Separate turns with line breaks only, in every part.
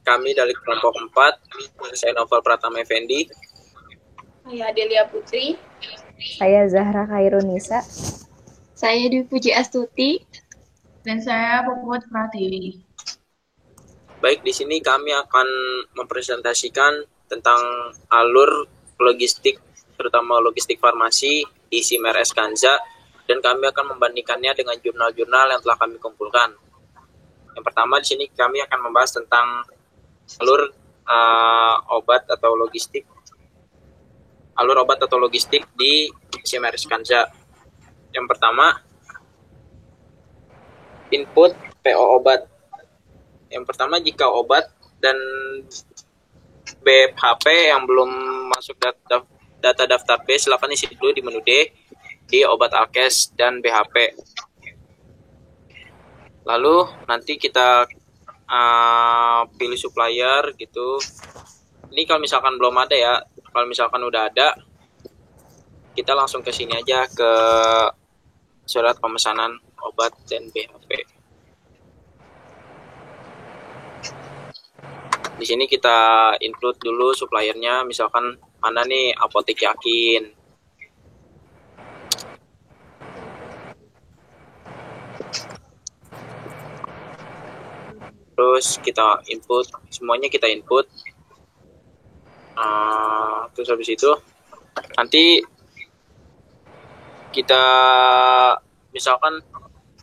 kami dari kelompok 4, saya Novel Pratama Effendi.
Saya Delia Putri.
Saya Zahra Khairunisa.
Saya Dwi Puji Astuti.
Dan saya Puput Pratiwi.
Baik, di sini kami akan mempresentasikan tentang alur logistik, terutama logistik farmasi di SIMRS Kanza, dan kami akan membandingkannya dengan jurnal-jurnal yang telah kami kumpulkan. Yang pertama di sini kami akan membahas tentang alur obat atau logistik di SIMRS Kanza. Yang pertama, input PO obat. Yang pertama, jika obat dan BHP yang belum masuk data daftar B, silakan isi dulu di menu D di obat alkes dan BHP. Lalu nanti kita pilih supplier gitu. Ini kalau misalkan belum ada ya, kalau misalkan udah ada, kita langsung ke sini aja ke surat pemesanan obat dan BHP. Di sini kita include dulu suppliernya, misalkan mana nih Apotek Yakin. Terus kita input, semuanya kita input. Terus habis itu nanti kita misalkan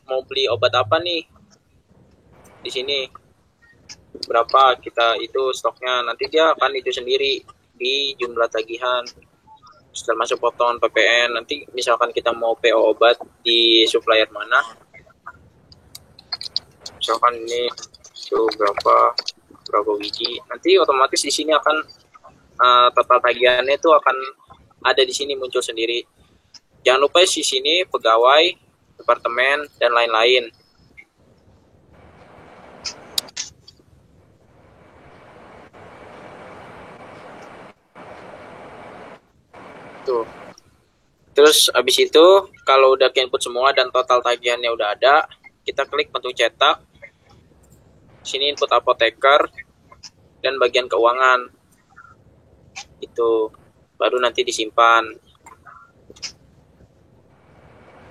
mau beli obat apa nih di sini, berapa kita itu stoknya, nanti dia akan itu sendiri di jumlah tagihan termasuk potongan PPN. Nanti misalkan kita mau PO obat di supplier mana, misalkan ini itu berapa biji, nanti otomatis di sini akan total tagihannya itu akan ada di sini muncul sendiri. Jangan lupa di sini pegawai, departemen, dan lain-lain. Tuh. Terus habis itu kalau udah input semua dan total tagihannya udah ada, kita klik menu cetak. Sini input apoteker dan bagian keuangan. Itu baru nanti disimpan.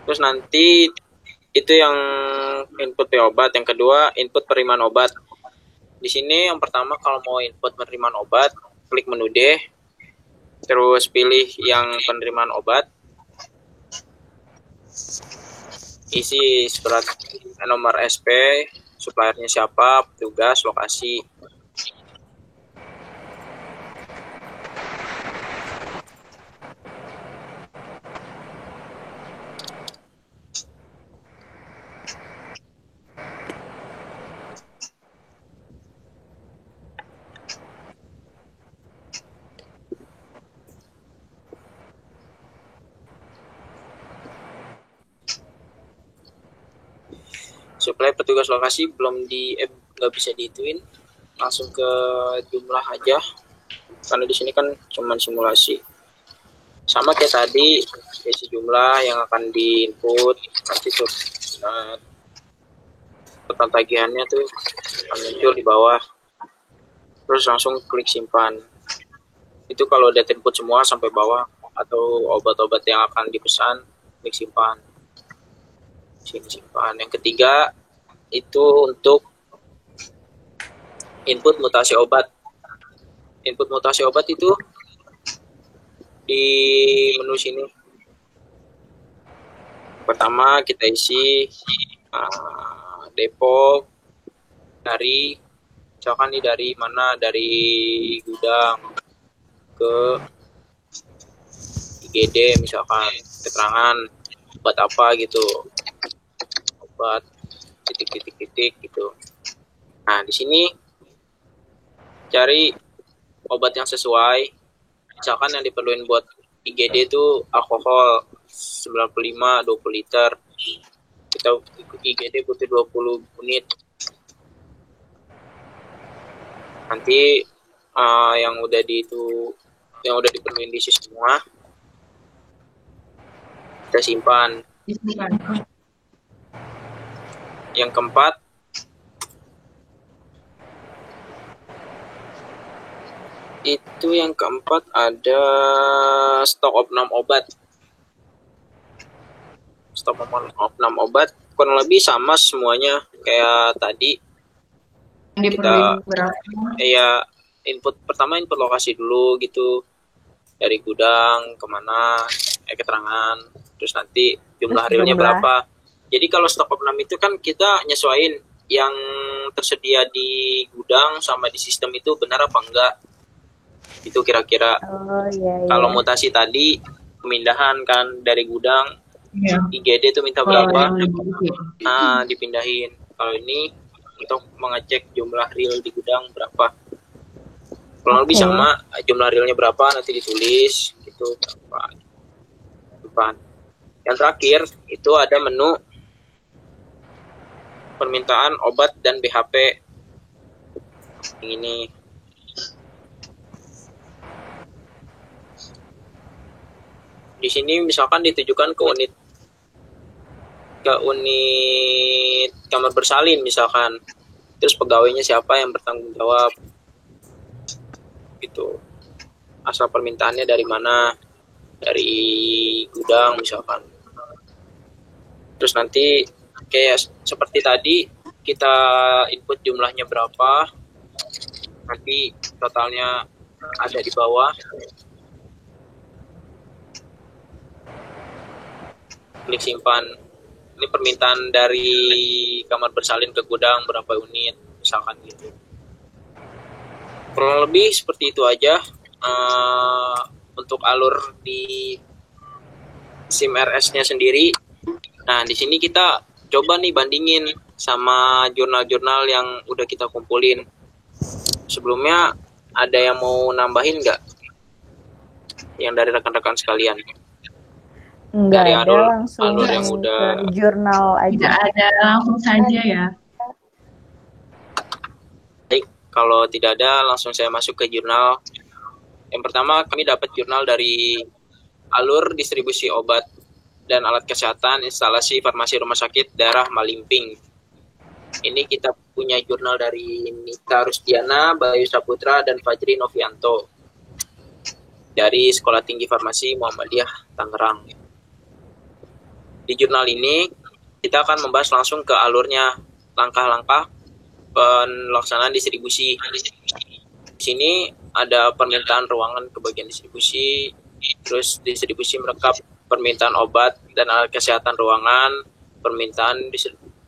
Terus nanti itu yang input obat. Yang kedua, input penerimaan obat. Di sini yang pertama kalau mau input penerimaan obat, klik menu D. Terus pilih yang penerimaan obat. Isi surat nomor SP, suppliernya siapa, petugas, lokasi. Supply petugas lokasi nggak bisa dihituin, langsung ke jumlah aja karena di sini kan cuma simulasi. Sama kayak tadi, isi jumlah yang akan diinput nanti tuh. Nah, total tagihannya tuh akan muncul di bawah. Terus langsung klik simpan. Itu kalau udah input semua sampai bawah atau obat-obat yang akan dipesan, klik simpan. Sini simpan. Yang ketiga itu untuk input mutasi obat. Input mutasi obat itu di menu sini. Pertama kita isi Depok dari, misalkan nih dari mana, dari gudang ke IGD misalkan, keterangan obat apa gitu, obat titik gitu. Nah di sini cari obat yang sesuai. Misalkan yang diperluin buat IGD itu alkohol 95 20 liter. Kita IGD butuh 20 unit. Nanti yang udah diperluin diisi semua kita simpan. Yang keempat Itu yang keempat ada stok opnam obat. Stok opnam obat kurang lebih sama semuanya kayak tadi.
Yang diperlukan berapa?
Ya input pertama input lokasi dulu gitu, dari gudang kemana, keterangan, terus nanti jumlah realnya berapa. Jadi kalau stok opnam itu kan kita nyesuaiin yang tersedia di gudang sama di sistem itu benar apa enggak. Itu kira-kira.
Iya.
Kalau mutasi tadi pemindahan kan dari gudang,
Iya.
IGD itu minta berapa,
yang
dipindahin. Kalau ini untuk mengecek jumlah real di gudang berapa. Kurang lebih sama, jumlah realnya berapa nanti ditulis gitu berapa. Depan. Yang terakhir itu ada menu permintaan obat dan BHP. Ini di sini misalkan ditujukan ke unit kamar bersalin misalkan, terus pegawainya siapa yang bertanggung jawab gitu, asal permintaannya dari mana, dari gudang misalkan. Terus nanti kayak seperti tadi kita input jumlahnya berapa, nanti totalnya ada di bawah. Klik simpan. Ini permintaan dari kamar bersalin ke gudang berapa unit misalkan gitu. Kurang lebih seperti itu aja untuk alur di SIM RS-nya sendiri. Nah, di sini kita coba nih bandingin sama jurnal-jurnal yang udah kita kumpulin. Sebelumnya ada yang mau nambahin nggak? Yang dari rekan-rekan sekalian?
Enggak
Dari
ada, langsung
alur yang udah
ke jurnal aja.
Tidak ada, langsung saja ya.
Baik, kalau tidak ada langsung saya masuk ke jurnal. Yang pertama kami dapat jurnal dari alur distribusi obat dan alat kesehatan instalasi farmasi rumah sakit daerah Malimping. Ini kita punya jurnal dari Nita Rusdiana, Bayu Saputra, dan Fajri Novianto dari Sekolah Tinggi Farmasi Muhammadiyah Tangerang. Di jurnal ini kita akan membahas langsung ke alurnya, langkah-langkah pelaksanaan distribusi. Di sini ada permintaan ruangan ke bagian distribusi, terus distribusi merekap permintaan obat dan alat kesehatan ruangan, permintaan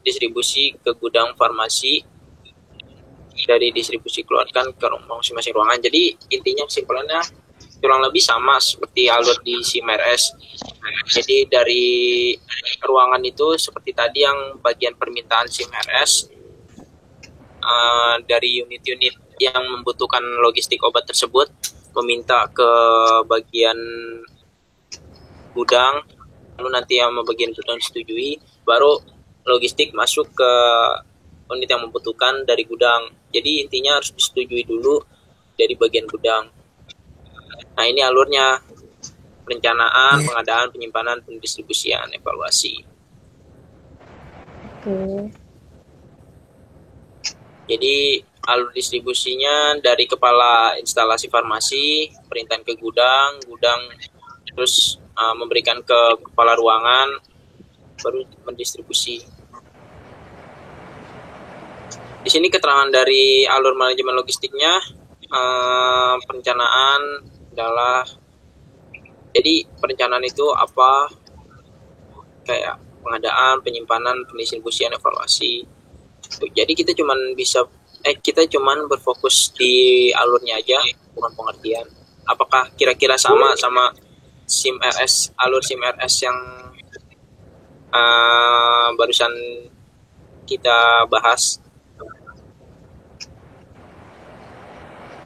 distribusi ke gudang farmasi, dari distribusi keluarkan ke masing-masing ruangan. Jadi intinya kesimpulannya kurang lebih sama seperti alur di SIM RS. Jadi dari ruangan itu seperti tadi yang bagian permintaan SIM RS, dari unit-unit yang membutuhkan logistik obat tersebut meminta ke bagian gudang, lalu nanti yang bagian gudang disetujui, baru logistik masuk ke unit yang membutuhkan dari gudang. Jadi intinya harus disetujui dulu dari bagian gudang. Nah, ini alurnya: perencanaan, pengadaan, penyimpanan, pendistribusian, evaluasi.
Oke.
Jadi alur distribusinya dari kepala instalasi farmasi, perintahan ke gudang, terus memberikan ke kepala ruangan, baru mendistribusi. Di sini keterangan dari alur manajemen logistiknya, perencanaan adalah, jadi perencanaan itu apa, kayak pengadaan, penyimpanan, pendistribusian, evaluasi. Jadi kita cuman berfokus di alurnya aja, bukan pengertian. Apakah kira-kira sama SIM RS, alur SIM RS yang barusan kita bahas?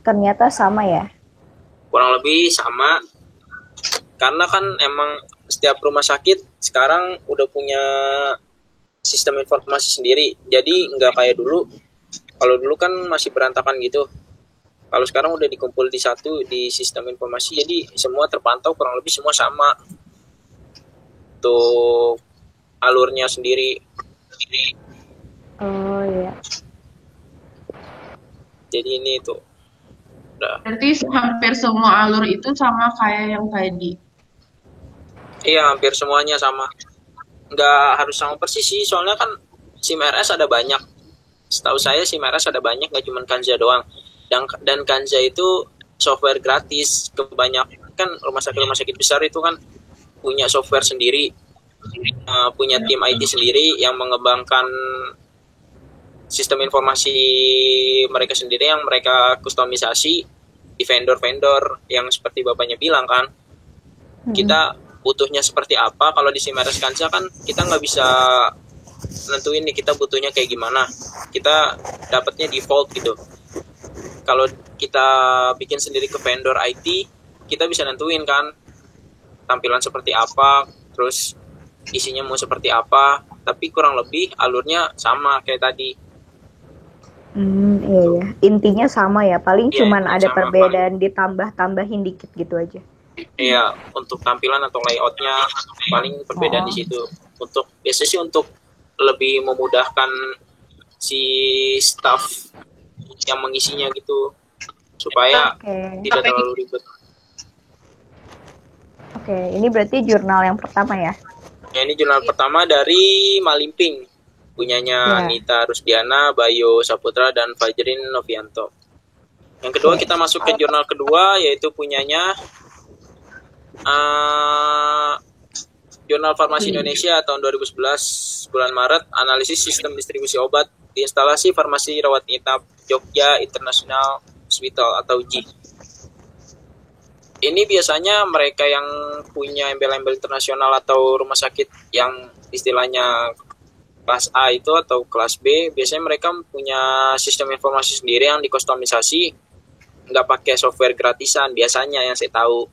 Ternyata sama ya?
Kurang lebih sama, karena kan emang setiap rumah sakit sekarang udah punya sistem informasi sendiri, jadi nggak kayak dulu. Kalau dulu kan masih berantakan gitu, kalau sekarang udah dikumpul di satu di sistem informasi, jadi semua terpantau, kurang lebih semua sama untuk alurnya sendiri.
Oh iya.
Jadi ini tuh Udah.
Berarti hampir semua alur itu sama kayak yang tadi.
Iya, hampir semuanya sama. Nggak harus sama persis sih, soalnya kan SIM RS ada banyak. Setahu saya SIM RS ada banyak, nggak cuma Kanza doang. Dan Kanza itu software gratis. Kebanyakan kan rumah sakit besar itu kan punya software sendiri, punya tim IT sendiri yang mengembangkan sistem informasi mereka sendiri yang mereka kustomisasi di vendor-vendor yang seperti bapaknya bilang kan. Kita butuhnya seperti apa. Kalau di SIM-RS Kanza kan kita nggak bisa nentuin nih kita butuhnya kayak gimana. Kita dapatnya default gitu. Kalau kita bikin sendiri ke vendor IT, kita bisa nentuin kan tampilan seperti apa, terus isinya mau seperti apa, tapi kurang lebih alurnya sama kayak tadi.
Iya ya. Intinya sama ya, paling
Iya,
cuman ada
sama,
perbedaan ditambah-tambahin dikit gitu aja.
Iya, untuk tampilan atau layoutnya paling perbedaan di situ. Untuk biasanya sih untuk lebih memudahkan si staff yang mengisinya gitu, supaya tidak terlalu ribet.
Oke, ini berarti jurnal yang pertama ya?
Ya, ini jurnal pertama dari Malimping, punyanya Nita Rusdiana, Bayo Saputra, dan Fajrin Novianto. Yang kedua kita masuk ke jurnal kedua, yaitu punyanya Jurnal Farmasi Indonesia tahun 2011 bulan Maret, analisis sistem distribusi obat di instalasi farmasi rawat inap Jogja International Hospital atau JI. Ini biasanya mereka yang punya embel-embel internasional atau rumah sakit yang istilahnya kelas A itu atau kelas B, biasanya mereka punya sistem informasi sendiri yang dikustomisasi, nggak pakai software gratisan biasanya yang saya tahu.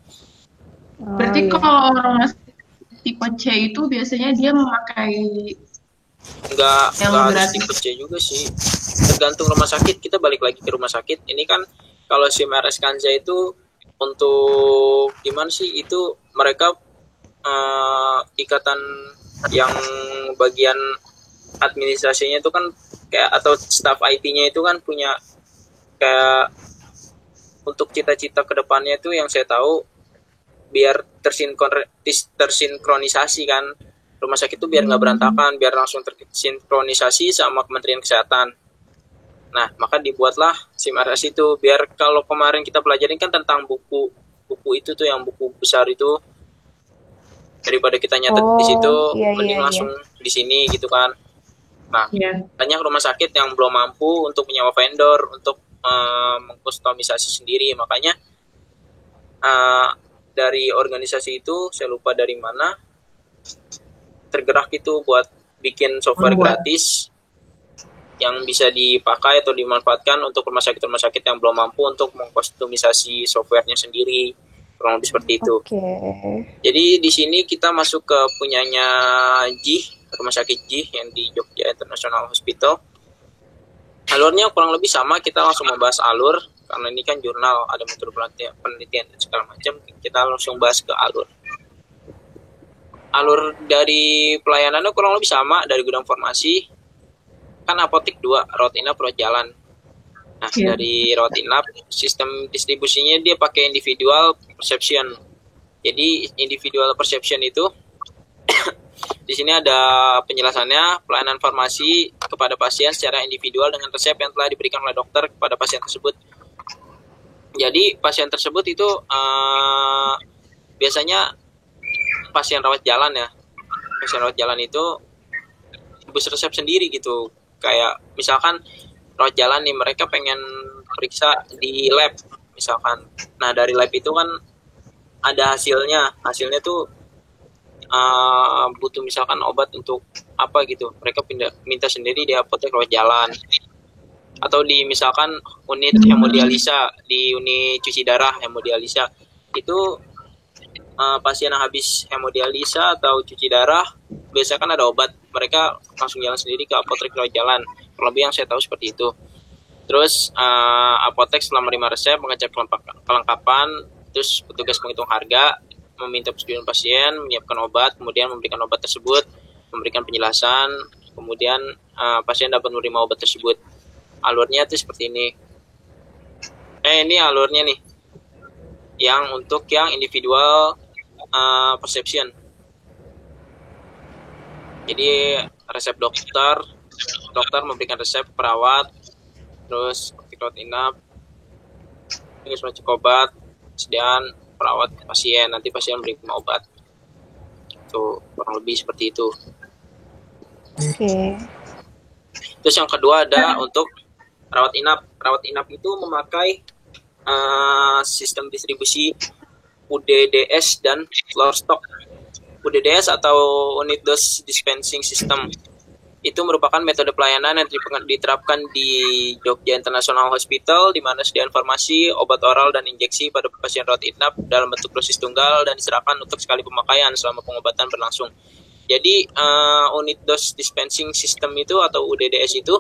Berarti kalau rumah tipe C itu biasanya dia memakai
nggak harus tipe C juga sih, tergantung rumah sakit. Kita balik lagi ke rumah sakit. Ini kan kalau SIM-RS Kanza itu untuk gimana sih, itu mereka ikatan yang bagian administrasinya itu kan kayak, atau staff IT-nya itu kan punya kayak untuk cita-cita kedepannya itu yang saya tahu biar tersinkronisasi kan rumah sakit itu, biar nggak berantakan, biar langsung tersinkronisasi sama Kementerian Kesehatan. Nah, maka dibuatlah SIM-RS itu, biar kalau kemarin kita pelajarin kan tentang buku itu tuh, yang buku besar itu, daripada kita nyatet di situ, mending langsung di sini gitu kan. Nah, banyak rumah sakit yang belum mampu untuk menyewa vendor untuk mengkustomisasi sendiri, makanya dari organisasi itu, saya lupa dari mana, tergerak itu buat bikin software gratis yang bisa dipakai atau dimanfaatkan untuk rumah sakit yang belum mampu untuk mengkustomisasi softwarenya sendiri, kurang lebih seperti itu. Jadi di sini kita masuk ke punyanya JI, rumah sakit JI yang di Jogja International Hospital. Alurnya kurang lebih sama, kita langsung membahas alur karena ini kan jurnal, ada metode penelitian dan segala macam. Kita langsung bahas ke alur. Alur dari pelayanannya kurang lebih sama, dari gudang farmasi kan apotek 2, rawat inap, rawat jalan. Nah, dari rawat inap, sistem distribusinya dia pakai individual perception. Jadi individual perception itu di sini ada penjelasannya, pelayanan farmasi kepada pasien secara individual dengan resep yang telah diberikan oleh dokter kepada pasien tersebut. Jadi pasien tersebut itu biasanya pasien rawat jalan ya. Pasien rawat jalan itu bus resep sendiri gitu. Kayak misalkan rawat jalan nih, mereka pengen periksa di lab misalkan. Nah, dari lab itu kan ada hasilnya. Hasilnya tuh butuh misalkan obat untuk apa gitu. Mereka minta sendiri di apotek rawat jalan. Atau di misalkan unit hemodialisa, di unit cuci darah hemodialisa. Itu pasien yang habis hemodialisa atau cuci darah, biasanya kan ada obat, mereka langsung jalan sendiri ke apotek rawat jalan. Lebih yang saya tahu seperti itu. Terus apotek setelah menerima resep, mengecek kelengkapan, terus petugas menghitung harga, meminta persetujuan pasien, menyiapkan obat, kemudian memberikan obat tersebut, memberikan penjelasan, kemudian pasien dapat menerima obat tersebut. Alurnya itu seperti ini. Ini alurnya nih. Yang untuk yang individual perception. Jadi resep dokter memberikan resep ke perawat, terus rawat inap, terus cek obat, kemudian perawat ke pasien, nanti pasien beri obat. Itu kurang lebih seperti itu.
Oke.
Terus yang kedua ada untuk rawat inap. Rawat inap itu memakai sistem distribusi UDDS dan floor stock. UDDS atau Unit Dose Dispensing System itu merupakan metode pelayanan yang diterapkan di Jogja International Hospital, di mana sediaan farmasi, obat oral, dan injeksi pada pasien rawat inap dalam bentuk dosis tunggal dan diserahkan untuk sekali pemakaian selama pengobatan berlangsung. Jadi Unit Dose Dispensing System itu atau UDDS itu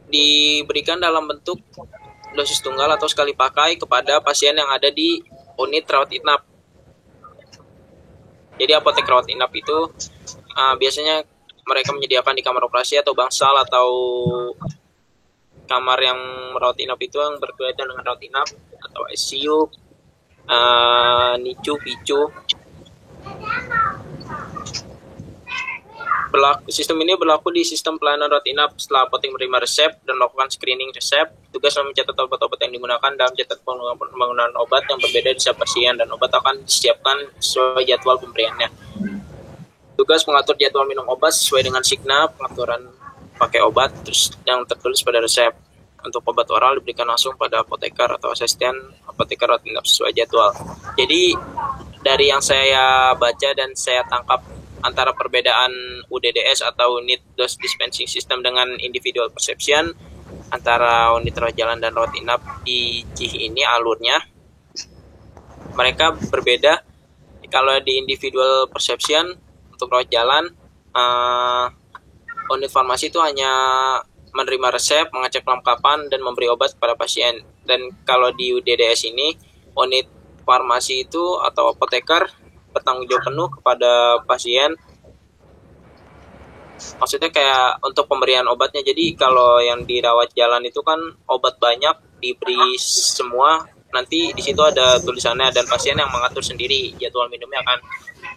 diberikan dalam bentuk dosis tunggal atau sekali pakai kepada pasien yang ada di unit rawat inap. Jadi apotek rawat inap itu biasanya mereka menyediakan di kamar operasi atau bangsal atau kamar yang merawat inap itu yang berkaitan dengan rawat inap atau ICU, NICU, PICU. Sistem ini berlaku di sistem pelayanan rawat inap setelah apotek menerima resep dan melakukan screening resep. Tugas mencatat obat-obat yang digunakan dalam catatan penggunaan obat yang berbeda di setiap pasien dan obat akan disiapkan sesuai jadwal pemberiannya. Tugas mengatur jadwal minum obat sesuai dengan signa pengaturan pakai obat terus yang tertulis pada resep. Untuk obat oral diberikan langsung pada apoteker atau asisten apoteker rawat inap sesuai jadwal. Jadi dari yang saya baca dan saya tangkap antara perbedaan UDDS atau Unit Dose Dispensing System dengan Individual Perception antara unit rawat jalan dan rawat inap di CIH ini alurnya mereka berbeda. Kalau di Individual Perception untuk rawat jalan unit farmasi itu hanya menerima resep, mengecek kelengkapan dan memberi obat kepada pasien. Dan kalau di UDDS ini unit farmasi itu atau apoteker bertanggung jawab penuh kepada pasien. Maksudnya kayak untuk pemberian obatnya. Jadi kalau yang dirawat jalan itu kan obat banyak diberi semua. Nanti di situ ada tulisannya dan pasien yang mengatur sendiri jadwal minumnya kan.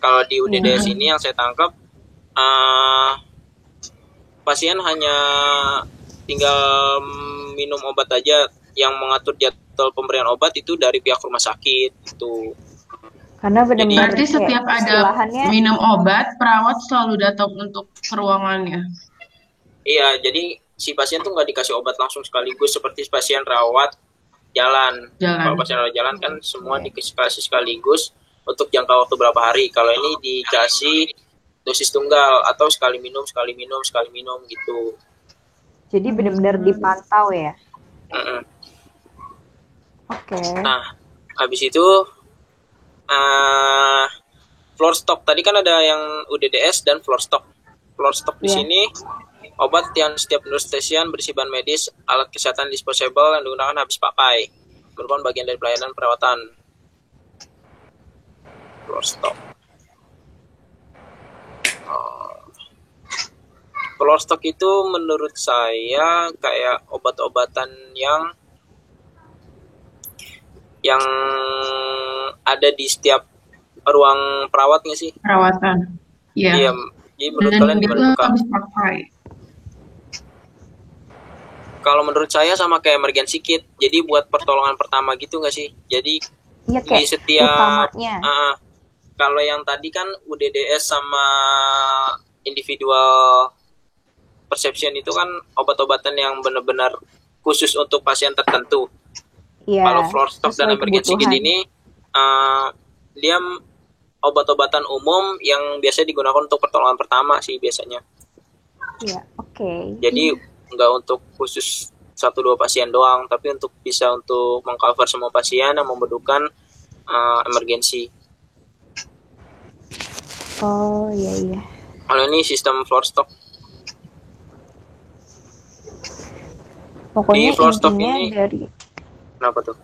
Kalau di UDDS ini yang saya tangkap pasien hanya tinggal minum obat aja. Yang mengatur jadwal pemberian obat itu dari pihak rumah sakit itu.
Karena benar-benar
Berarti setiap ada minum obat, perawat selalu datang untuk ke ruangannya.
Iya, jadi si pasien tuh nggak dikasih obat langsung sekaligus seperti pasien rawat jalan. Kalau pasien rawat jalan kan semua dikasih sekaligus untuk jangka waktu berapa hari. Kalau ini dikasih dosis tunggal atau sekali minum gitu.
Jadi benar-benar dipantau ya. Oke.
Nah, habis itu floor stock tadi kan ada yang UDDS dan floor stock. Floor stock di sini obat yang setiap stasiun berisi bahan medis, alat kesehatan disposable yang digunakan habis pakai, merupakan bagian dari pelayanan perawatan. Floor stock. Floor stock itu menurut saya kayak obat-obatan yang ada di setiap ruang perawat nggak sih?
Perawatan. Iya.
Jadi menurut kalian gimana? Kalau menurut saya sama kayak emergency kit. Jadi buat pertolongan pertama gitu nggak sih? Jadi di setiap kalau yang tadi kan UDDS sama individual perception itu kan obat-obatan yang benar-benar khusus untuk pasien tertentu. Kalau floor stock dan emergency kit ini dia obat-obatan umum yang biasa digunakan untuk pertolongan pertama sih biasanya.
Iya, oke.
Jadi nggak untuk khusus 1-2 pasien doang, tapi bisa untuk mengcover semua pasien yang membutuhkan emergency.
Oh iya.
Kalau ini sistem floor stock.
Pokoknya
di floor stock
intinya
ini kenapa tuh?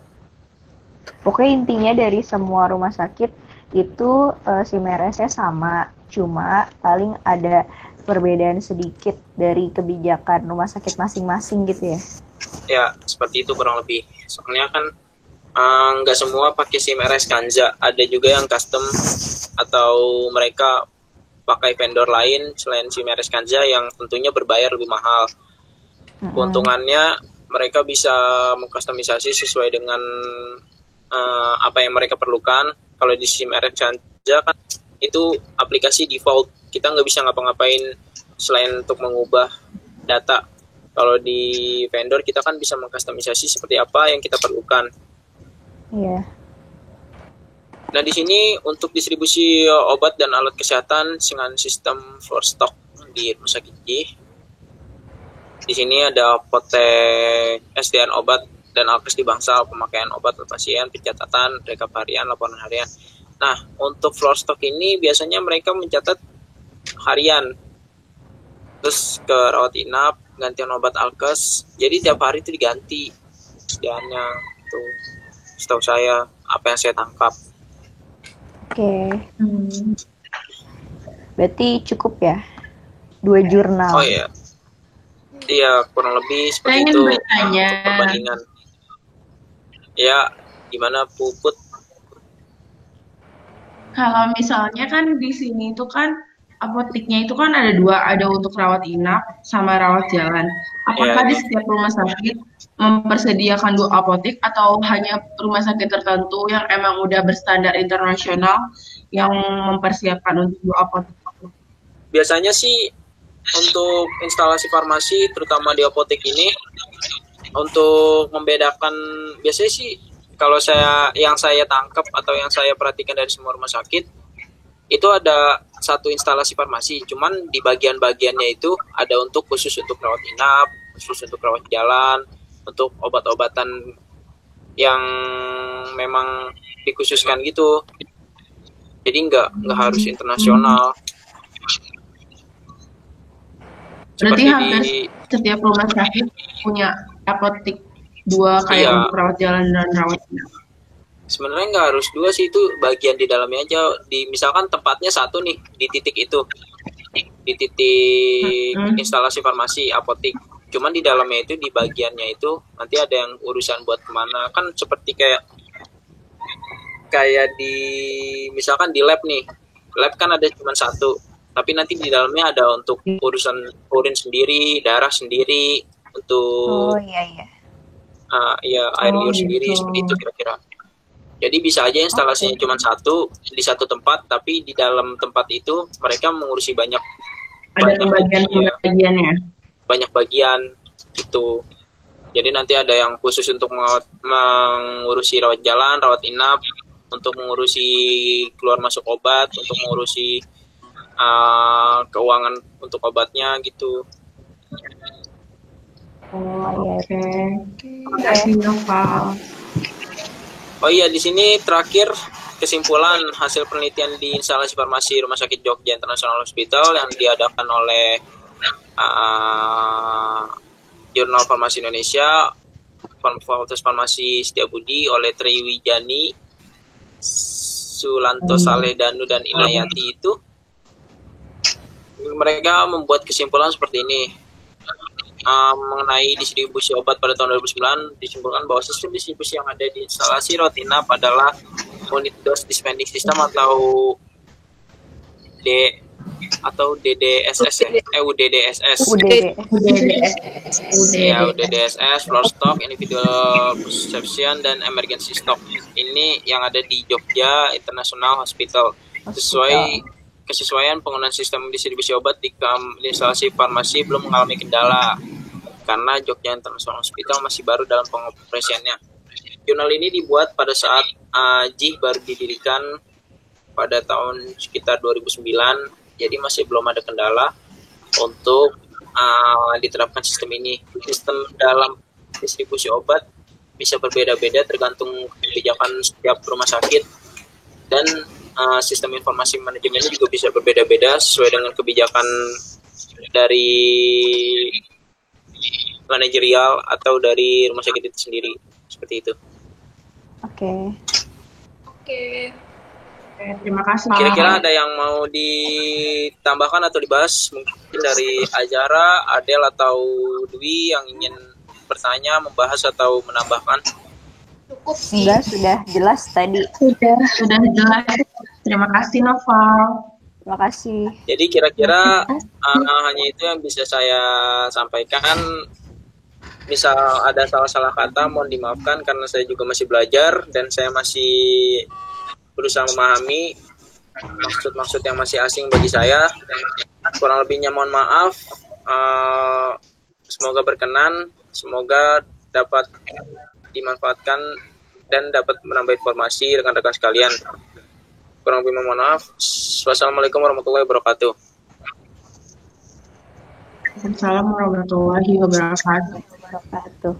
Pokoknya intinya dari semua rumah sakit itu SIM-RS-nya sama, cuma paling ada perbedaan sedikit dari kebijakan rumah sakit masing-masing gitu ya?
Ya, seperti itu kurang lebih. Soalnya kan nggak semua pakai SIM RS Kanza, ada juga yang custom atau mereka pakai vendor lain selain SIM RS Kanza yang tentunya berbayar lebih mahal. Keuntungannya mereka bisa mengkustomisasi sesuai dengan apa yang mereka perlukan. Kalau di SIM RS Kanza kan itu aplikasi default, kita nggak bisa ngapa-ngapain selain untuk mengubah data. Kalau di vendor kita kan bisa mengkustomisasi seperti apa yang kita perlukan.
Iya.
Nah, di sini untuk distribusi obat dan alat kesehatan dengan sistem floor stock di Rumah Sakit J. Di sini ada apotek, SDN obat dan alkes di bangsal, pemakaian obat per pasien, pencatatan, rekap harian, laporan harian. Nah, untuk floor stock ini biasanya mereka mencatat harian. Terus ke rawat inap, gantian obat alkes. Jadi tiap hari itu diganti SDN-nya. Tuh, setahu saya apa yang saya tangkap.
Oke. Berarti cukup ya? 2 jurnal.
Oh iya. Iya, kurang lebih
Saya
seperti
ingin
itu
bertanya,
untuk perbandingan. Ya, gimana Puput?
kalau misalnya kan di sini itu kan apoteknya itu kan ada dua, ada untuk rawat inap sama rawat jalan. Apakah di
Iya.
setiap rumah sakit mempersediakan dua apotek atau hanya rumah sakit tertentu yang emang udah berstandar internasional yang mempersiapkan untuk dua apotek?
Biasanya sih untuk instalasi farmasi, terutama di apotek ini, untuk membedakan, biasanya sih kalau yang saya tangkap atau yang saya perhatikan dari semua rumah sakit, itu ada satu instalasi farmasi, cuman di bagian-bagiannya itu ada untuk khusus untuk rawat inap, khusus untuk rawat jalan, untuk obat-obatan yang memang dikhususkan gitu. Jadi nggak harus internasional.
Berarti
Seperti
hampir
di
setiap rumah sakit punya apotek dua kayak
Iya.
untuk rawat jalan dan rawat inap.
sebenarnya nggak harus dua sih, itu bagian di dalamnya aja. Di misalkan tempatnya satu nih di titik itu, di titik instalasi farmasi apotek. Cuman di dalamnya itu, di bagiannya itu nanti ada yang urusan buat kemana, kan seperti kayak di misalkan di lab nih, lab kan ada cuma satu, tapi nanti di dalamnya ada untuk urusan urin sendiri, darah sendiri, untuk
Oh iya.
ya air liur
gitu.
sendiri, seperti itu kira-kira. Jadi bisa aja instalasinya cuma satu di satu tempat, tapi di dalam tempat itu mereka mengurusi banyak
Ada pembagian-pembagiannya.
banyak bagian gitu. Jadi nanti ada yang khusus untuk mengurusi rawat jalan, rawat inap, untuk mengurusi keluar masuk obat, untuk mengurusi keuangan untuk obatnya gitu.
Oh iya.
Oke. Terima kasih Nova.
Oh iya, di sini terakhir kesimpulan hasil penelitian di instalasi farmasi Rumah Sakit Jogja International Hospital yang diadakan oleh Jurnal Farmasi Indonesia, Fakultas Farmasi Setiabudi oleh Triwijani, Sulanto Saleh Danu dan Inayati itu, mereka membuat kesimpulan seperti ini. Mengenai distribusi obat pada tahun 2009, disimpulkan bahwa sistem distribusi yang ada di instalasi rawat inap adalah unit dose dispensing system atau DDSS ya, UDDSS. Ya, UDDSS, floor stock, individual perception, dan emergency stock. Ini yang ada di Jogja International Hospital. Kesesuaian penggunaan sistem distribusi obat di instalasi farmasi belum mengalami kendala karena Jogja International Hospital masih baru dalam pengoperasiannya. Jurnal ini dibuat pada saat JIH baru didirikan pada tahun sekitar 2009, jadi masih belum ada kendala untuk diterapkan sistem ini. Sistem dalam distribusi obat bisa berbeda-beda tergantung kebijakan setiap rumah sakit, dan sistem informasi manajemennya juga bisa berbeda-beda sesuai dengan kebijakan dari manajerial atau dari rumah sakit itu sendiri, seperti itu.
Oke.
Oke.
Terima kasih.
Kira-kira ada yang mau ditambahkan atau dibahas mungkin dari Azara, Adel atau Dwi yang ingin bertanya, membahas atau menambahkan?
Cukup sih.
Enggak, sudah jelas tadi.
Sudah jelas. Terima kasih Noval.
Terima kasih.
Jadi kira-kira hanya itu yang bisa saya sampaikan. Misal ada salah-salah kata, mohon dimaafkan karena saya juga masih belajar dan saya masih berusaha memahami maksud-maksud yang masih asing bagi saya. Kurang lebihnya mohon maaf. Semoga berkenan, semoga dapat dimanfaatkan dan dapat menambah informasi rekan-rekan sekalian. Kurang lebih mohon maaf. Wassalamualaikum warahmatullahi wabarakatuh.
Assalamualaikum warahmatullahi wabarakatuh.